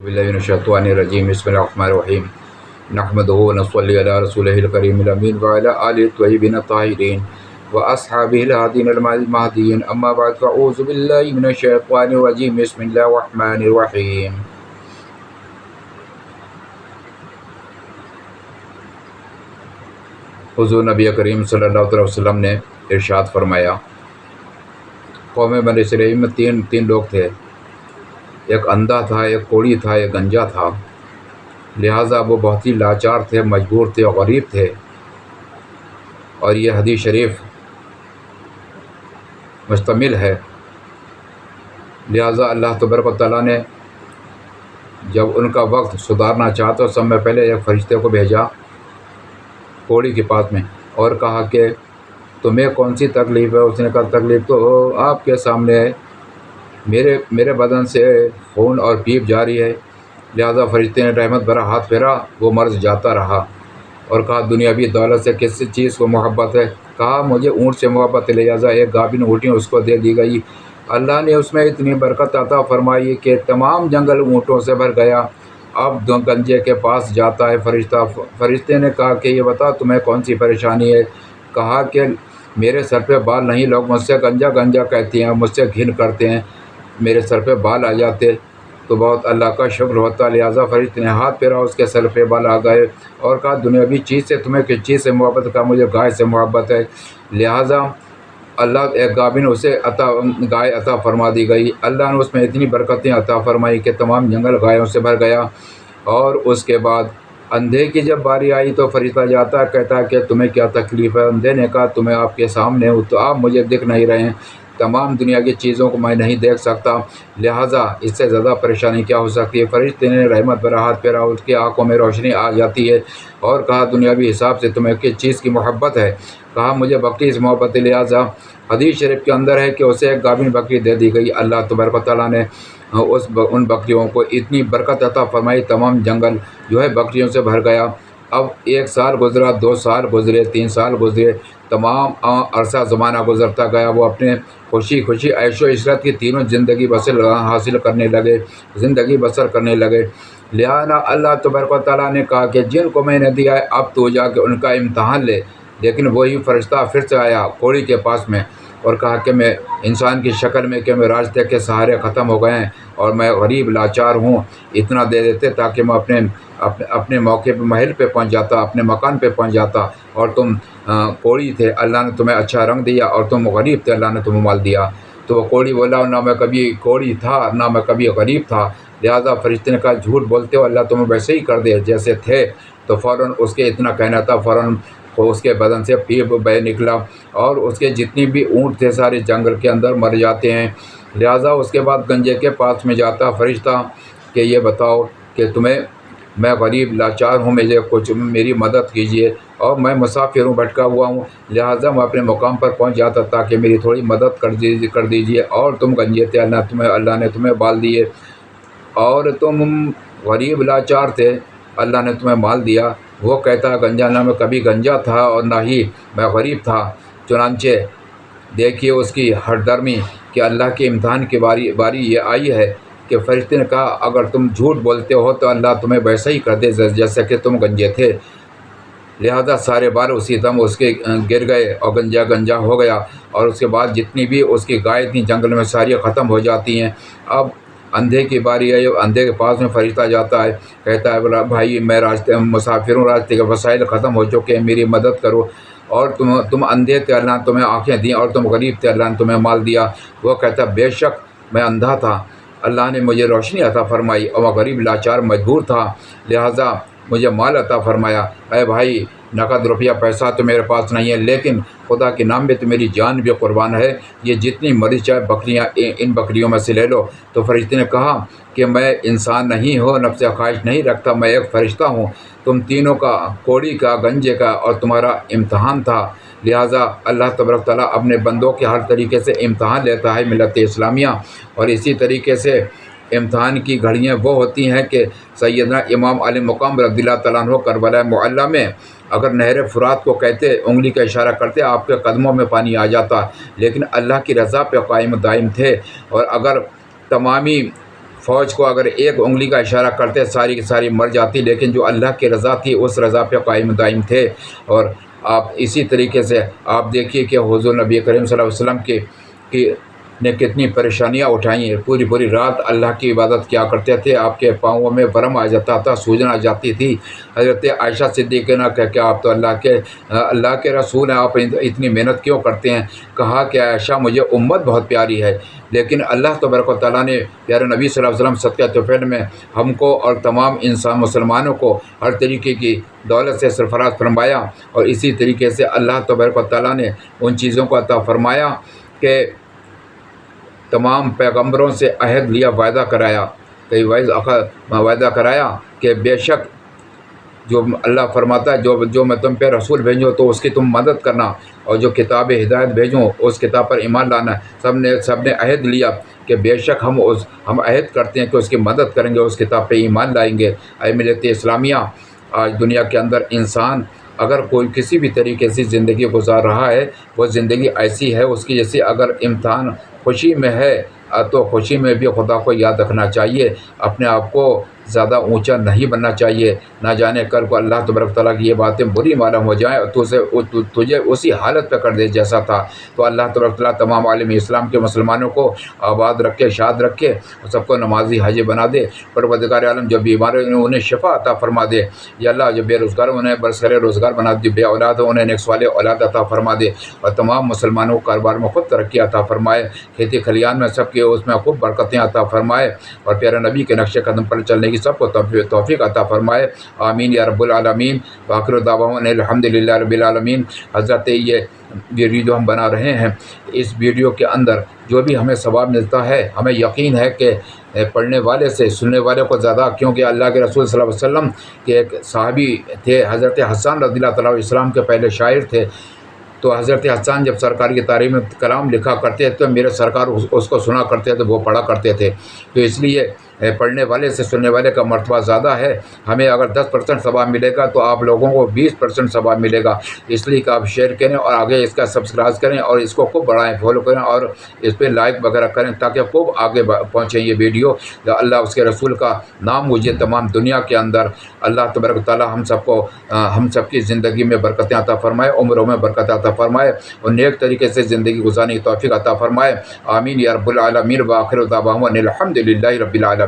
बिस्मिल्लाहिर्रहमानिर्रहीम बिस्मिल्लाहिर्रहमानिर्रहीम नहमदुहु व नस्सल्ली अला रसूलिहिल करीमिल अमीन व अला आलिहि त्वय्यिबिन ताहिरीन व अस्हाबिहिल हादीन अल महदीयीन अम्मा बअद फ़अऊज़ु बिल्लाहि मिनश शैतानिर रजीम बिस्मिल्लाहिर्रहमानिर्रहीम। हुज़ूर नबी करीम सल्लल्लाहु अलैहि वसल्लम ने इरशाद फरमाया, कौम बनी इसराइल में तीन लोग थे, एक अंधा था, एक कोढ़ी था, एक गंजा था। लिहाजा वो बहुत ही लाचार थे, मजबूर थे और गरीब थे। और ये हदीस शरीफ मुश्तमिल है। लिहाजा अल्लाह तबारक व तआला ने जब उनका वक्त सुधारना चाहा तो सब में पहले एक फरिश्ते को भेजा कोढ़ी के पास में और कहा कि तुम्हें कौन सी तकलीफ़ है। उसने कहा तकलीफ़ तो आपके सामने है, मेरे बदन से खून और पीप जारी है। लिहाजा फरिश्ते ने रहमत भरा हाथ फेरा, वो मर्ज जाता रहा और कहा दुनियावी दौलत से किस चीज़ को मोहब्बत है। कहा मुझे ऊँट से मोहब्बत है। लिहाजा एक गाभिन ऊँटी उसको दे दी गई। अल्लाह ने उसमें इतनी बरकत अता फरमाई कि तमाम जंगल ऊँटों से भर गया। अब दो गंजे के पास जाता है फरिश्ता। फरिश्ते ने कहा कि ये बता तुम्हें कौन सी परेशानी है। कहा कि मेरे सर पे बाल नहीं, लोग मुझसे गंजा गंजा कहते हैं, मुझसे घिन करते हैं, मेरे सर पे बाल आ जाते तो बहुत अल्लाह का शुक्र होता। लिहाजा फरिश्ते ने हाथ फेरा, उसके सर पे बाल आ गए और कहा दुनियावी चीज़ से तुम्हें किस चीज़ से मोहब्बत। कहा मुझे गाय से मोहब्बत है। लिहाजा अल्लाह एक गाभिन उसे गाय अता फरमा दी गई। अल्लाह ने उसमें इतनी बरकतें अता फरमाई कि तमाम जंगल गायों से भर गया। और उसके बाद अंधे की जब बारी आई तो फरिश्ता जाता कहता कि तुम्हें क्या तकलीफ़ है। अंधे ने कहा तुम्हें आपके सामने हूँ तो आप मुझे दिख नहीं रहे हैं, तमाम दुनिया की चीज़ों को मैं नहीं देख सकता, लिहाजा इससे ज़्यादा परेशानी क्या हो सकती है। फरिश्ते ने रहमत भरा हाथ फेरा, उसकी आंखों में रोशनी आ जाती है और कहा दुनियावी हिसाब से तुम्हें किस चीज़ की मोहब्बत है। कहा मुझे बकरी से मोहब्बत है। लिहाजा हदीस शरीफ के अंदर है कि उसे एक गाभिन बकरी दे दी गई। अल्लाह तबारक व तआला ने उन बकरियों को इतनी बरकत अता फरमाई, तमाम जंगल जो है बकरियों से भर गया। अब 1 साल गुजरा, 2 साल गुजरे, 3 साल गुजरे, तमाम अरसा ज़माना गुजरता गया। वो अपने खुशी खुशी ऐशो इशरत की तीनों ज़िंदगी हासिल करने लगे, ज़िंदगी बसर करने लगे। लिहाजा अल्लाह तबारक व तआला ने कहा कि जिनको मैंने दिया है अब तो जाके उनका इम्तहान ले। लेकिन वही फरिश्ता फिर से आया कोढ़ी के पास में और कहा कि मैं इंसान की शक्ल में कि मैं रास्ते के सहारे ख़त्म हो गए हैं और मैं गरीब लाचार हूँ, इतना दे देते ताकि मैं अपने मौके पे महल पे पहुँच जाता, अपने मकान पे पहुँच जाता। और तुम कोढ़ी थे, अल्लाह ने तुम्हें अच्छा रंग दिया, और तुम गरीब थे, अल्लाह ने तुम्हें माल दिया। तो वो कोढ़ी बोला ना मैं कभी कोढ़ी था, ना मैं कभी गरीब था। लिहाजा फरिश्ते ने कहा झूठ बोलते हो, अल्लाह तुम्हें वैसे ही कर दे जैसे थे। तो फ़ौरन उसके इतना कहना था, फ़ौरन उसके बदन से पीप बह निकला और उसके जितनी भी ऊँट थे सारे जंगल के अंदर मर जाते हैं। लिहाजा उसके बाद गंजे के पास में जाता फरिश्ता कि ये बताओ कि मैं गरीब लाचार हूँ, मुझे कुछ मेरी मदद कीजिए और मैं मुसाफिर हूँ, भटका हुआ हूँ। लिहाजा मैं अपने मुकाम पर पहुँच जाता ताकि मेरी थोड़ी मदद कर दीजिए। और तुम गंजे थे, अल्लाह ने तुम्हें बाल दिए, और तुम गरीब लाचार थे, अल्लाह ने तुम्हें माल दिया। वो कहता है गंजा ना मैं कभी गंजा था और ना ही मैं गरीब था। चुनांचे देखिए उसकी हरदर्मी कि अल्लाह के इम्तहान की बारी ये आई है कि फरिश्ते ने कहा अगर तुम झूठ बोलते हो तो अल्लाह तुम्हें वैसा ही कर दे जैसे कि तुम गंजे थे। लिहाजा सारे बाल उसी दम उसके गिर गए और गंजा हो गया। और उसके बाद जितनी भी उसकी गाय थी जंगल में सारी ख़त्म हो जाती हैं। अब अंधे की बारी है। अंधे के पास में फरिश्ता जाता है, कहता है बोला भाई मैं रास्ते मुसाफिर हूँ, रास्ते के वसाइल ख़त्म हो चुके हैं, मेरी मदद करो। और तुम अंधे थे, अल्लाह ने तुम्हें आँखें दी, और तुम गरीब थे, अल्लाह ने तुम्हें माल दिया। वो कहता बेशक मैं अंधा था, अल्लाह ने मुझे रोशनी अता फरमाई, और मैं गरीब लाचार मजबूर था, लिहाजा मुझे माल अता फरमाया। अरे भाई नकद रुपया पैसा तो मेरे पास नहीं है, लेकिन खुदा के नाम में तो मेरी जान भी कुर्बान है, ये जितनी मर्ज़ी चाहे बकरियाँ इन बकरियों में से ले लो। तो फरिश्ते ने कहा कि मैं इंसान नहीं हूँ, नफ्स ख्वाहिश नहीं रखता, मैं एक फ़रिश्ता हूँ। तुम तीनों का, कोढ़ी का, गंजे का और तुम्हारा इम्तहान था। लिहाजा अल्लाह तबारक तआला अपने बंदों के हर तरीके से इम्तहान लेता है मिलत इस्लामिया। और इसी तरीके से इम्तहान की घड़ियाँ वो होती हैं कि सैयदना इमाम अली मुक़ाम रज़ियल्लाहु तआला अन्हु करबला मुअल्ला में अगर नहर फ़ुरात को कहते, उंगली का इशारा करते, आपके कदमों में पानी आ जाता। लेकिन अल्लाह की रज़ा पे कायम दायम थे। और अगर तमामी فوج کو اگر ایک انگلی کا اشارہ کرتے ساری کی ساری مر جاتی، لیکن جو اللہ کی رضا تھی اس رضا پہ قائم دائم تھے۔ اور آپ اسی طریقے سے آپ دیکھیے کہ حضور نبی کریم صلی اللہ علیہ وسلم کی نے کتنی پریشانیاں اٹھائی ہیں، پوری رات اللہ کی عبادت کیا کرتے تھے، آپ کے پاؤں میں ورم آ جاتا تھا، سوجن آ جاتی تھی۔ حضرت عائشہ صدیقہ نے کہا کہ آپ تو اللہ کے رسول ہیں، آپ اتنی محنت کیوں کرتے ہیں؟ کہا کہ عائشہ مجھے امت بہت پیاری ہے، لیکن اللہ تبارک و تعالیٰ نے پیارے نبی صلی اللہ علیہ وسلم صدقہ طفیل میں ہم کو اور تمام انسان مسلمانوں کو ہر طریقے کی دولت سے سرفراز فرمایا، اور اسی طریقے سے اللہ تبارک و تعالیٰ نے ان چیزوں کو عطا فرمایا کہ تمام پیغمبروں سے عہد لیا، وعدہ کرایا، وعدہ کرایا کہ بے شک جو اللہ فرماتا ہے جو میں تم پہ رسول بھیجوں تو اس کی تم مدد کرنا، اور جو کتاب ہدایت بھیجوں اس کتاب پر ایمان لانا۔ سب نے عہد لیا کہ بے شک ہم عہد کرتے ہیں کہ اس کی مدد کریں گے، اس کتاب پہ ایمان لائیں گے۔ اے ملت اسلامیہ، آج دنیا کے اندر انسان اگر کوئی کسی بھی طریقے سے زندگی گزار رہا ہے، وہ زندگی ایسی ہے اس کی جیسے اگر امتحان خوشی میں ہے تو خوشی میں بھی خدا کو یاد رکھنا چاہیے، اپنے آپ کو زیادہ اونچا نہیں بننا چاہیے، نہ جانے کر کو اللہ تبارک تعالیٰ کی یہ باتیں بری معلوم ہو جائیں اور تجھے اسی حالت پہ کر دے جیسا تھا۔ تو اللہ تبارک تعالیٰ تمام عالم اسلام کے مسلمانوں کو آباد رکھے، شاد رکھے، اور سب کو نمازی حاجی بنا دے۔ پروردگار عالم جو بیمار ہیں انہیں شفا عطا فرما دے، یا اللہ جو بے روزگار انہیں برسر روزگار بنا دے، بے اولاد انہیں نیک صالح اولاد عطا فرما دے، اور تمام مسلمانوں کو کاروبار میں خود ترقی عطا فرمائے، کھیتی کھلیان میں سب کے اس میں خوب برکتیں عطا فرمائے، اور پیارے نبی کے نقش قدم پر چلنے کی سب کو توفیق عطا فرمائے، آمین یا رب العالمین۔ وآخر دعوانا الحمدللہ رب العالمین۔ حضرت یہ ویڈیو ہم بنا رہے ہیں، اس ویڈیو کے اندر جو بھی ہمیں ثواب ملتا ہے ہمیں یقین ہے کہ پڑھنے والے سے سننے والے کو زیادہ، کیونکہ اللہ کے رسول صلی اللہ علیہ وسلم کے ایک صحابی تھے حضرت حسان رضی اللہ تعالیٰ اسلام کے پہلے شاعر تھے، تو حضرت حسان جب سرکار کی تعریف میں کلام لکھا کرتے تو میرے سرکار اس کو سنا کرتے تھے، وہ پڑھا کرتے تھے۔ تو اس لیے پڑھنے والے سے سننے والے کا مرتبہ زیادہ ہے، ہمیں اگر 10% ثواب ملے گا تو آپ لوگوں کو 20% ثواب ملے گا، اس لیے کہ آپ شیئر کریں اور آگے اس کا سبسکرائب کریں اور اس کو خوب بڑھائیں، فالو کریں اور اس پہ لائک وغیرہ کریں تاکہ خوب آگے پہنچیں یہ ویڈیو۔ اللہ اس کے رسول کا نام مجھے تمام دنیا کے اندر اللہ تبارک تعالیٰ ہم سب کی زندگی میں برکتیں عطا فرمائے، عمروں میں برکت عطا فرمائے، اور نیک طریقے سے زندگی گزارنے کی توفیق عطا فرمائے، آمین یا رب العالمین۔ وآخر دعوانا الحمدللہ رب العالمین۔